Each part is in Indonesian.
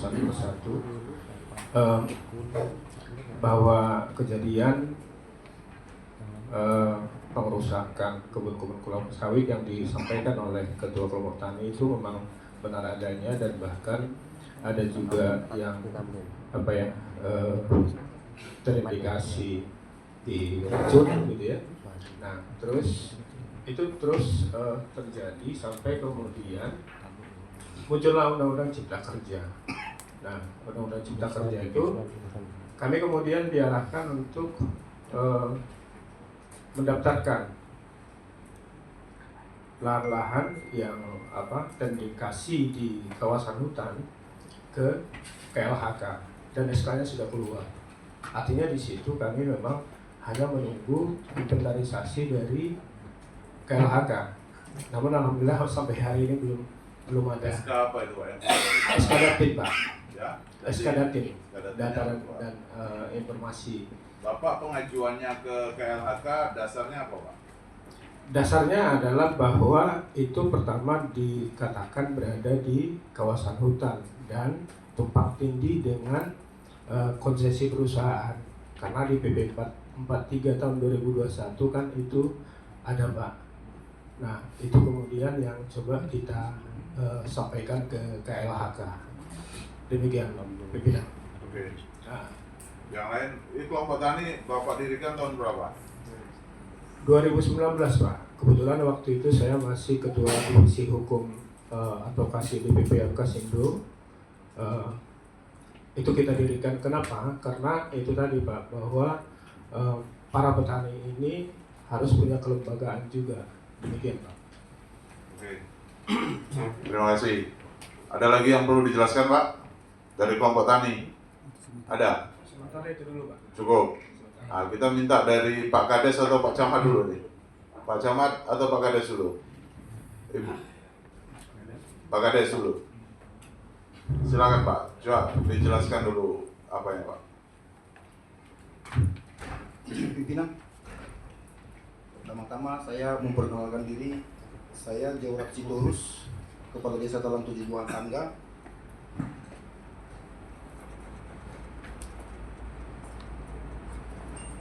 satu persatu bahwa kejadian pengerusakan kebun-kebun kelapa sawit yang disampaikan oleh Ketua Kelompok Tani itu memang benar adanya, dan bahkan ada juga yang terindikasi di racun gitu ya. Nah terus terjadi sampai kemudian muncullah Undang-Undang Cipta Kerja. Nah Undang-Undang Cipta Kerja itu kami kemudian diarahkan untuk mendaftarkan lahan-lahan yang terindikasi di kawasan hutan ke KLHK, dan SK-nya sudah keluar. Artinya di situ kami memang hanya menunggu inventarisasi dari KLHK. Namun alhamdulillah sampai hari ini belum ada. SK apa itu Pak? SK Datin Pak. Ya, SK Datin, data dan informasi. Bapak pengajuannya ke KLHK dasarnya apa Pak? Dasarnya adalah bahwa itu pertama dikatakan berada di kawasan hutan dan tumpang tindih dengan konsesi perusahaan, karena di PP 43 tahun 2021 kan itu ada Pak. Nah itu kemudian yang coba kita sampaikan ke KLHK. Demikian pimpinan. Oke. Nah, Yang lain, ini kelompok tani Bapak dirikan tahun berapa? 2019 Pak. Kebetulan waktu itu saya masih Ketua Divisi Hukum Advokasi DPP Arkasindo. Itu kita dirikan. Kenapa? Karena itu tadi Pak, bahwa para petani ini harus punya kelembagaan juga. Demikian Pak. Oke. Terima kasih. Ada lagi yang perlu dijelaskan Pak? Dari kelompok tani? Ada? Sementara itu dulu Pak. Cukup. Nah, kita minta dari Pak Kades atau Pak Camat dulu nih. Pak Camat atau Pak Kades dulu? Ibu. Pak Kades dulu. Silakan Pak. Coba dijelaskan dulu apa ya Pak. Pimpinan, pertama-tama saya memperkenalkan diri. Saya Jaurat Sitorus, Kepala Desa Talang 7 Buah Tangga.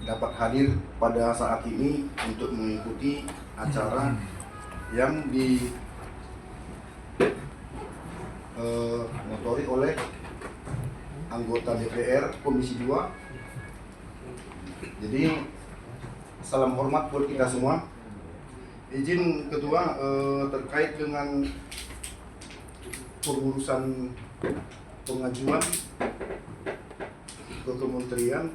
Dapat hadir pada saat ini untuk mengikuti acara yang motori oleh anggota DPR Komisi 2. Jadi salam hormat buat kita semua. Izin Ketua terkait dengan pengurusan pengajuan ke kementerian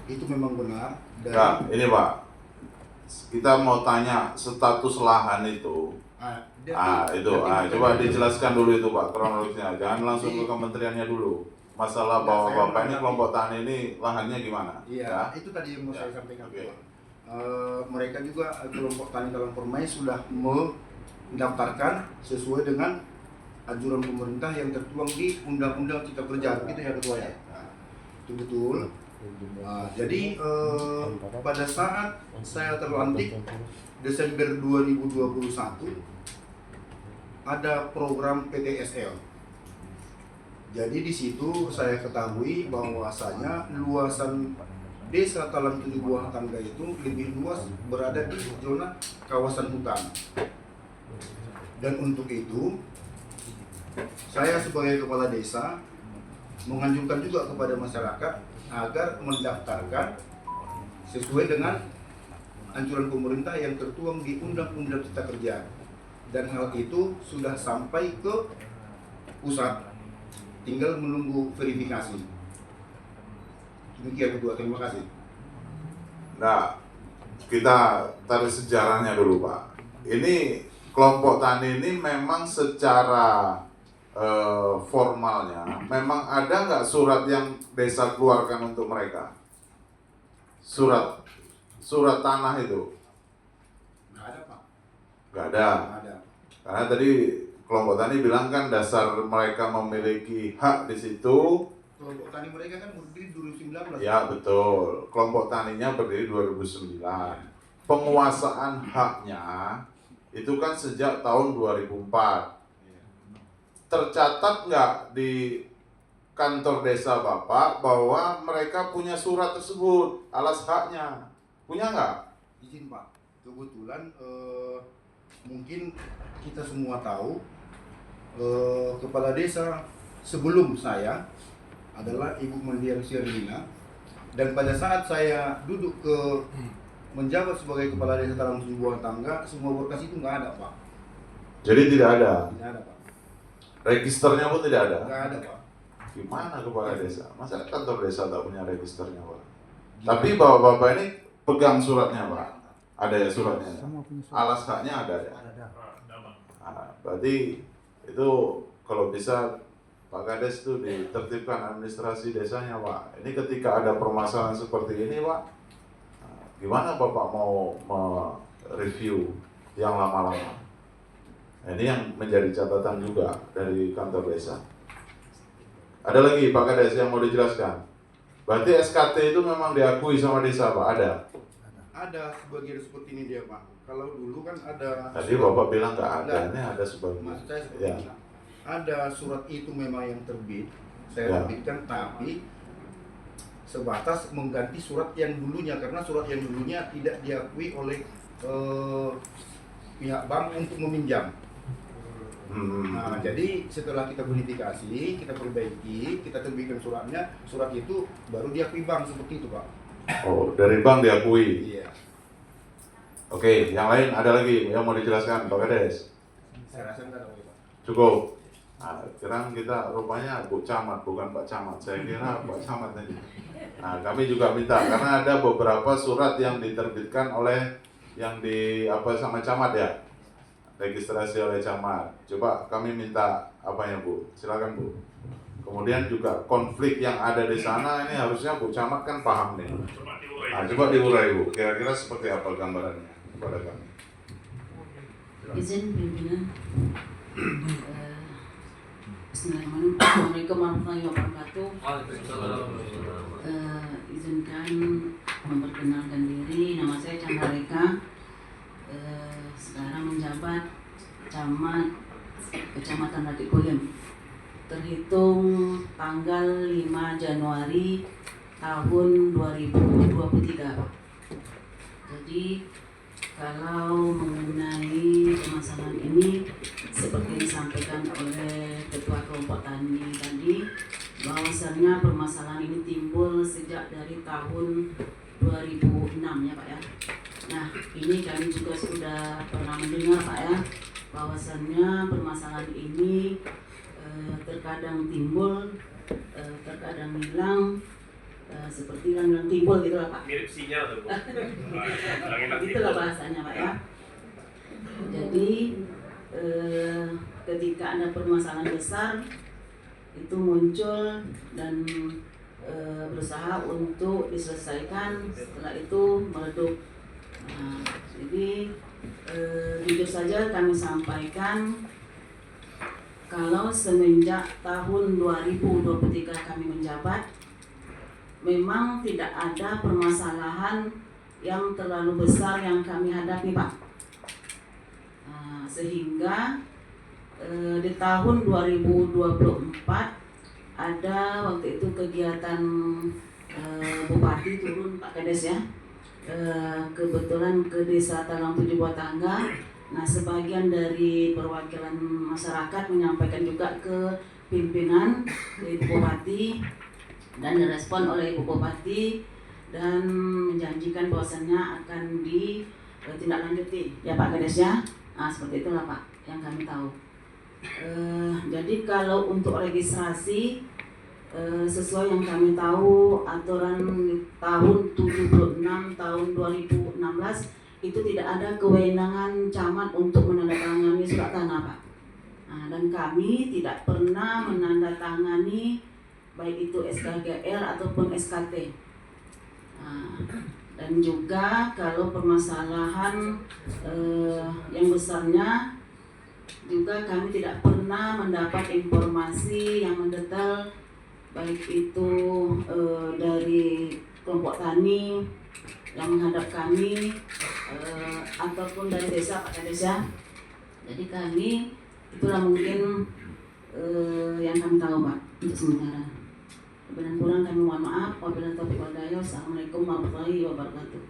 itu memang benar. Dan Nah, ini Pak, kita mau tanya status lahan itu. Coba dijelaskan dulu itu Pak, kronologisnya. Jangan langsung ke kementeriannya dulu. Masalah bahwa Bapak ini kelompok tani ini lahannya gimana? Iya, itu tadi yang mau saya sampaikan. Oke. Mereka juga kelompok tani Talang Permai sudah mendaftarkan sesuai dengan anjuran pemerintah yang tertuang di Undang-Undang Cipta Kerja, gitu ya Ketua ya. Itu betul. Jadi pada saat saya terlantik Desember 2021 ada program PTSL. Jadi di situ saya ketahui bahwasanya luasan Desa Talang 7 Buah Tangga itu lebih luas, berada di zona kawasan hutan. Dan untuk itu saya sebagai kepala desa menganjurkan juga kepada masyarakat agar mendaftarkan sesuai dengan anjuran pemerintah yang tertuang di Undang-Undang Cipta Kerja, dan hal itu sudah sampai ke pusat, tinggal menunggu verifikasi. Demikian Ketua, terima kasih. Nah, kita tarik sejarahnya dulu Pak. Ini kelompok tani ini memang secara formalnya memang ada nggak surat yang desa keluarkan untuk mereka? Surat tanah itu? Nggak ada Pak. Nggak ada. Nggak ada. Karena tadi kelompok tani bilang kan dasar mereka memiliki hak di situ. Kelompok tani mereka kan berdiri 2019. Ya betul. Kelompok taninya berdiri 2009. Penguasaan haknya itu kan sejak tahun 2004. tercatat nggak di kantor desa Bapak bahwa mereka punya surat tersebut, alas haknya? Punya nggak? Izin Pak, kebetulan mungkin kita semua tahu kepala desa sebelum saya adalah Ibu Mendiang Sirlina, dan pada saat saya duduk menjabat sebagai kepala desa Talang Tujuh Buah Tangga, semua berkas itu nggak ada Pak. Jadi tidak ada? Tidak ada Pak. Registernya pun tidak ada? Nggak ada Pak. Gimana kepala desa? Masa kantor desa tak punya registernya Pak? Tapi Bapak ini pegang suratnya Pak? Ada ya suratnya? Alas haknya ada ya? Nah, berarti itu kalau bisa Pak Kades itu ditertibkan administrasi desanya Pak. Ini ketika ada permasalahan seperti ini Pak, gimana Bapak mau mereview yang lama-lama? Ini yang menjadi catatan juga dari kantor desa. Ada lagi Pak Kades yang mau dijelaskan? Berarti SKT itu memang diakui sama desa Pak? Ada? Ada sebagian seperti ini dia Pak. Kalau dulu kan ada. Tadi Bapak bilang nggak ada, ini ada sebagian. Maksud saya seperti Ya. ini. Ada surat itu memang yang terbit, saya Ya. terbitkan, tapi sebatas mengganti surat yang dulunya, karena surat yang dulunya tidak diakui oleh pihak bank untuk meminjam. Nah, jadi setelah kita verifikasi, kita perbaiki, kita terbitkan suratnya, surat itu baru diakui bank, seperti itu Pak. Oh, dari bank diakui. Iya. Oke, yang lain ada lagi yang mau dijelaskan Pak Kades? Saya rasa enggak ada Pak. Cukup. Nah, sekarang kita rupanya Bu Camat, bukan Pak Camat. Saya kira Pak Camat tadi. Nah, kami juga minta karena ada beberapa surat yang diterbitkan oleh yang sama camat ya, registrasi oleh camat. Coba kami minta apanya Bu? Silakan Bu. Kemudian juga konflik yang ada di sana ini harusnya Bu Camat kan paham nih. Nah, coba diurai Bu. Kira-kira seperti apa gambarannya kepada kami? Izin pimpinan. Bismillahirrahmanirrahim. Assalamualaikum warahmatullahi wabarakatuh. Izinkan memperkenalkan diri. Nama saya Chandra Reka. Sekarang menjabat camat Kecamatan Ratikolim. Terhitung tanggal 5 Januari tahun 2023. Jadi kalau mengenai permasalahan ini seperti disampaikan oleh Ketua Kelompok Tani tadi, bahwasannya permasalahan ini timbul sejak dari tahun 2006 ya Pak ya. Nah, ini kami juga sudah pernah mendengar Pak ya, bahwasannya permasalahan ini terkadang timbul, terkadang hilang, seperti yang timbul gitu lah Pak. Mirip sinyal tuh Bu. Itulah bahasanya Pak ya. Jadi ketika ada permasalahan besar itu muncul dan berusaha untuk diselesaikan, setelah itu meredup. Nah, jadi jujur saja kami sampaikan kalau semenjak tahun 2023 kami menjabat, memang tidak ada permasalahan yang terlalu besar yang kami hadapi Pak. Sehingga di tahun 2024 ada waktu itu kegiatan Bupati turun Pak Kades ya, kebetulan ke desa Talang Tujuh Buah Tangga. Nah, sebagian dari perwakilan masyarakat menyampaikan juga ke pimpinan Ibu Bupati dan direspon oleh Ibu Bupati dan menjanjikan bahwasannya akan ditindaklanjuti ya Pak Kades ya. Nah, seperti itulah Pak yang kami tahu. Jadi kalau untuk registrasi sesuai yang kami tahu aturan tahun 76 tahun 2016 itu tidak ada kewenangan camat untuk menandatangani surat tanah Pak. Nah, dan kami tidak pernah menandatangani baik itu SKGR ataupun SKT. Nah, dan juga kalau permasalahan yang besarnya juga kami tidak pernah mendapat informasi yang mendetail baik itu dari kelompok tani yang menghadap kami ataupun dari desa Pak Kades ya. Jadi kami itulah mungkin yang kami tahu Pak untuk sementara. Lebih dan kurang kami mohon maaf. Wabillahi taufiq wal hidayah. Assalamualaikum warahmatullahi wabarakatuh.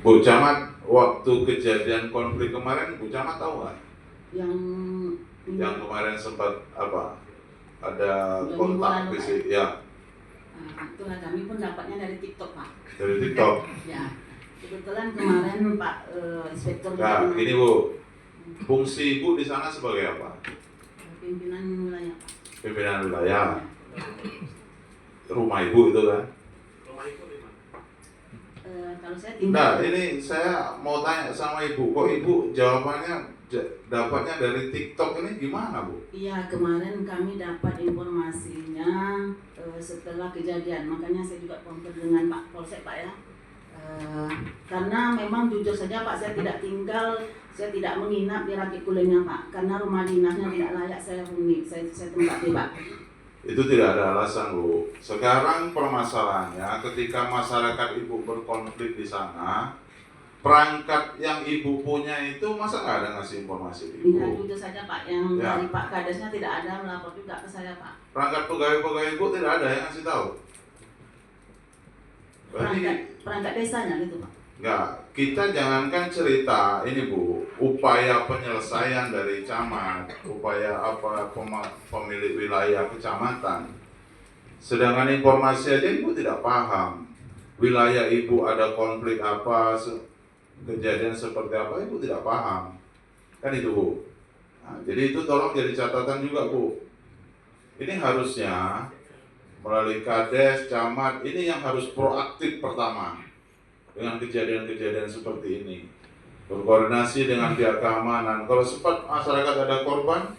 Bu Camat, waktu kejadian konflik kemarin, Bu Camat tahu nggak? Yang kemarin sempat apa? Ada kontak fisik, ya. Itulah kami pun dapatnya dari TikTok Pak. Dari TikTok. Ya, kebetulan kemarin Pak Inspektur. Nah, ini Bu, fungsi Ibu di sana sebagai apa? Pimpinan wilayah Pak. Pimpinan wilayah. Rumah Ibu itu kan? Kalau saya Nah, tinggal. ini saya mau tanya sama Ibu, kok Ibu jawabannya dapatnya dari TikTok ini gimana, Bu? Iya, kemarin kami dapat informasinya setelah kejadian, makanya saya juga kontak dengan Pak Polsek Pak ya. Karena memang jujur saja Pak, saya tidak menginap di Rakit Kulenya Pak, karena rumah dinasnya tidak layak saya huni, saya tempati Pak. Itu tidak ada alasan, Bu. Sekarang permasalahannya ketika masyarakat Ibu berkonflik di sana, perangkat yang Ibu punya itu masa nggak ada ngasih informasi ke Iya, Ibu? jujur saja Pak, yang Ya. dari Pak Kadesnya tidak ada melapor juga ke saya Pak. Perangkat pegawai-pegawai Ibu tidak ada yang ngasih tahu? Berarti Perangkat desanya gitu Pak. nggak, kita jangankan cerita ini Bu, upaya penyelesaian dari camat, upaya apa pemilik wilayah kecamatan. Sedangkan informasi aja Ibu tidak paham. Wilayah Ibu ada konflik apa, kejadian seperti apa Ibu tidak paham. Kan itu Bu. Nah, jadi itu tolong jadi catatan juga Bu. Ini harusnya melalui Kades, camat, ini yang harus proaktif pertama dengan kejadian-kejadian seperti ini, berkoordinasi dengan pihak keamanan. Kalau sempat masyarakat ada korban,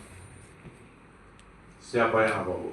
siapa yang apa Bu?